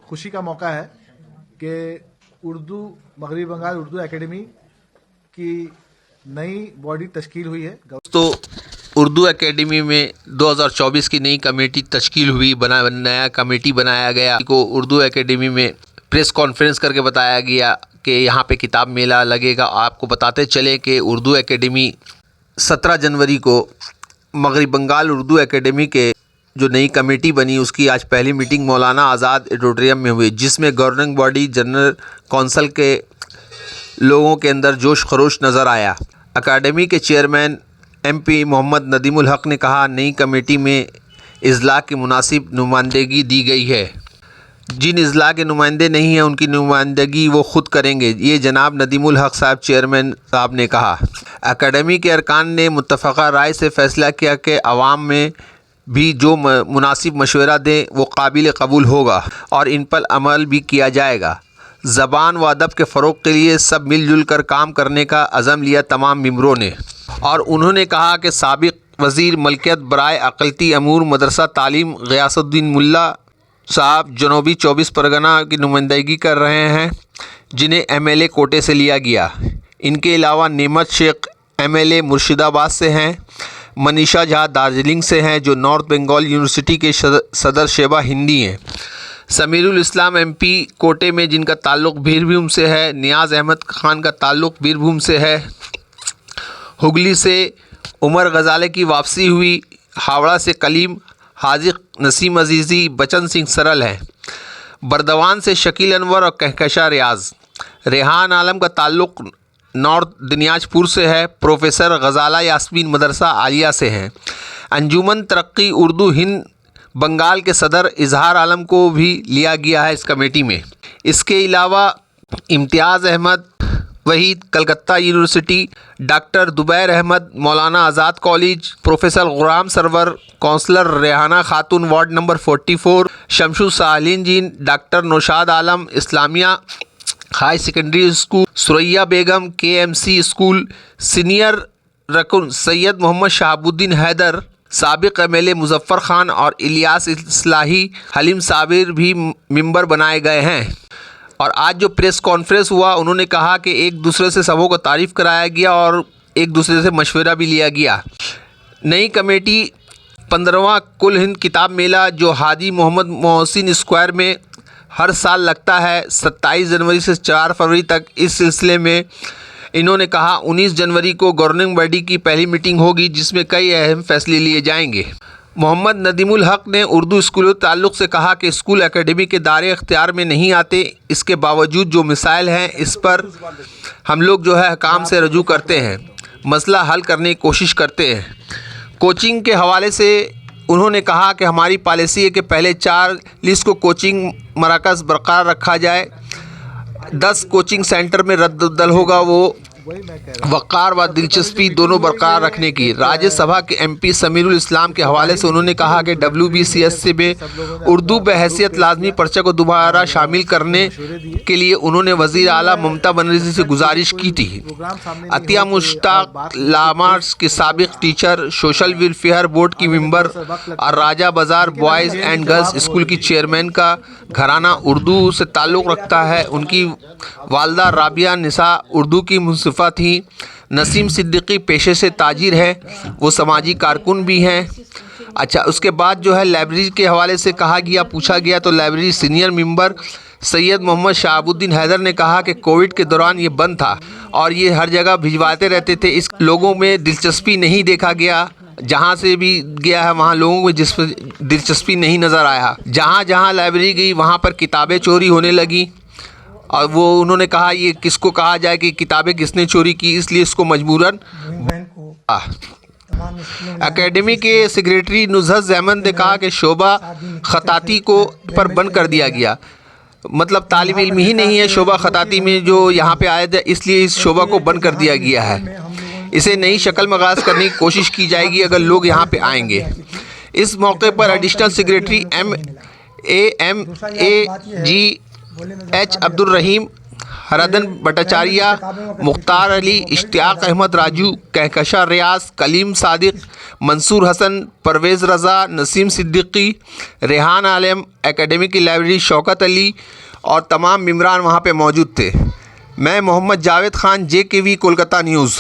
खुशी का मौका है कि उर्दू मगरबी बंगाल उर्दू एकेडमी की नई बॉडी तश्कील हुई है। तो उर्दू एकेडमी में 2024 की नई कमेटी तश्कील हुई, नया कमेटी बनाया गया को उर्दू एकेडमी में प्रेस कॉन्फ्रेंस करके बताया गया कि यहाँ पे किताब मेला लगेगा। आपको बताते चले कि उर्दू एकेडमी 17 जनवरी को मगरबी बंगाल उर्दू एकेडमी के जो नई कमेटी बनी उसकी आज पहली मीटिंग मौलाना आज़ाद ऑडिटोरियम में हुई, जिसमें गवर्निंग बॉडी जनरल कौंसिल के लोगों के अंदर जोश खरोश नज़र आया। अकादमी के चेयरमैन MP मोहम्मद नदीमुल हक ने कहा, नई कमेटी में इजला की मुनासिब नुमाइंदगी दी गई है। जिन इजला के नुमाइंदे नहीं हैं उनकी नुमाइंदगी वो ख़ुद करेंगे, ये जनाब नदीमुल हक साहब चेयरमैन साहब ने कहा। अकादमी के अरकान ने मुत्तफ़क़ा राय से फ़ैसला किया कि आवाम में भी जो मुनासिब मशवरा दें वो काबिल कबूल होगा और इन पर अमल भी किया जाएगा। ज़बान व अदब के फ़रोग़ के लिए सब मिलजुल कर काम करने का अज़म लिया तमाम मेंबरों ने। और उन्होंने कहा कि साबिक़ वज़ीर मलकियत बराए अक़लती अमूर मदरसा तालीम ग़ियासुद्दीन मुल्ला साहब जनूबी 24 परगना की नुमाइंदगी कर रहे हैं, जिन्हें MLA कोटे से लिया गया। इनके अलावा नेमत शेख MLA मुर्शिदाबाद से हैं, मनीषा झा दार्जिलिंग से हैं जो नॉर्थ बंगाल यूनिवर्सिटी के सदर शेबा हिंदी हैं। समीरुल इस्लाम MP कोटे में जिनका ताल्लुक़ बीरभूम से है, नियाज़ अहमद खान का ताल्लुक़ बीरभूम से है। हुगली से उमर गज़ाले की वापसी हुई। हावड़ा से कलीम हाजिक नसीम अजीज़ी बचन सिंह सरल हैं। बर्दवान से शकील अनवर और कहकशा रियाज। रेहान आलम का ताल्लुक़ नॉर्थ दिनाजपुर से है। प्रोफेसर गज़ाला यास्मीन मदरसा आलिया से हैं। अंजुमन तरक्की उर्दू हिंद बंगाल के सदर इजहार आलम को भी लिया गया है इस कमेटी में। इसके अलावा Imtiaz Ahmed Waheed Calcutta university, doctor Dubair Ahmed Maulana Azad college, professor Ghulam Sarwar councillor Rehana Khatoon ward number 44, Shamshul Saleen जीन, doctor Naushad Alam Islamia high secondary school, Suraiya Begum KMC school, senior रकुन सैयद मोहम्मद शहाबुद्दीन हैदर, साबिक़ MLA मुज़फ़्फ़र खान और इलियास इस्लाही हलीम साबिर भी मेंबर बनाए गए हैं। और आज जो प्रेस कॉन्फ्रेंस हुआ उन्होंने कहा कि एक दूसरे से सबों को तारीफ़ कराया गया और एक दूसरे से मशवरा भी लिया गया। नई कमेटी 15वां कुल हिंद किताब मेला जो हाजी मोहम्मद मोहसिन स्क्वायर में हर साल लगता है 27 जनवरी से 4 फरवरी तक, इस सिलसिले में इन्होंने कहा 19 जनवरी को गवर्निंग बॉडी की पहली मीटिंग होगी जिसमें कई अहम फैसले लिए जाएंगे। मोहम्मद नदीमुल हक ने उर्दू स्कूलों के ताल्लुक़ से कहा कि स्कूल एकेडमी के दायरे इख्तियार में नहीं आते, इसके बावजूद जो मिसाइल हैं इस पर हम लोग जो है काम से रजू करते हैं, मसला हल करने की कोशिश करते हैं। कोचिंग के हवाले से उन्होंने कहा कि हमारी पॉलिसी है कि पहले 4 लिस्ट को कोचिंग मराकज़ बरकरार रखा जाए, 10 कोचिंग सेंटर में रद्द-उद्दल होगा, वो वक़ार व दिलचस्पी दोनों बरकरार रखने की। राज्यसभा के MP समीरुल इस्लाम के हवाले से उन्होंने कहा कि WBCS में उर्दू बहैसियत लाजमी पर्चा को दोबारा शामिल करने के लिए उन्होंने वज़ीर आला ममता बनर्जी से गुजारिश की थी। अतिया मुश्ताक लामार्स के साबिक़ टीचर, सोशल वेलफेयर बोर्ड की मेंबर और राजा बाज़ार बॉयज़ एंड गर्ल्स स्कूल की चेयरमैन का घराना उर्दू से ताल्लुक़ रखता है। उनकी वालदा राबिया निसा उर्दू की मुंसिफ़ा थी। नसीम सिद्दीकी पेशे से ताजिर है, वो समाजी कारकुन भी हैं। अच्छा, उसके बाद जो है लाइब्रेरी के हवाले से कहा गया, पूछा गया तो library senior member Syed Mohammad Shahabuddin Haider ने कहा कि कोविड के दौरान ये बंद था और ये हर जगह भिजवाते रहते थे, इस लोगों में दिलचस्पी नहीं देखा गया। जहाँ से भी गया है वहाँ लोगों में जिस पर दिलचस्पी नहीं नज़र आया। जहाँ जहाँ लाइब्रेरी गई वहाँ पर किताबें चोरी होने लगी और वो उन्होंने कहा ये किसको कहा जाए कि किताबें किसने चोरी की, इसलिए इसको मजबूरन एकेडमी के सेक्रेटरी नुज़हत अहमद ने कहा कि शोबा खताती को पर बंद कर दिया गया, मतलब तालिब इल्म ही नहीं है शोबा खताती में जो यहाँ पे आया था, इसलिए इस शोबा को बंद कर दिया गया है। इसे नई शक्ल में आगाज़ करने की कोशिश की जाएगी अगर लोग यहाँ पे आएंगे। इस मौके पर एडिशनल सेक्रेटरी MAMAGH अब्दुल रहीम, ہردن بٹاچاریہ، مختار علی، اشتیاق احمد راجو، کہکشاں ریاض، کلیم صادق، منصور حسن، پرویز رضا، نسیم صدیقی، ریحان عالم، اکیڈمی کی لائبریری شوکت علی اور تمام ممبران وہاں پہ موجود تھے۔ میں محمد جاوید خان، JKV کولکتہ نیوز۔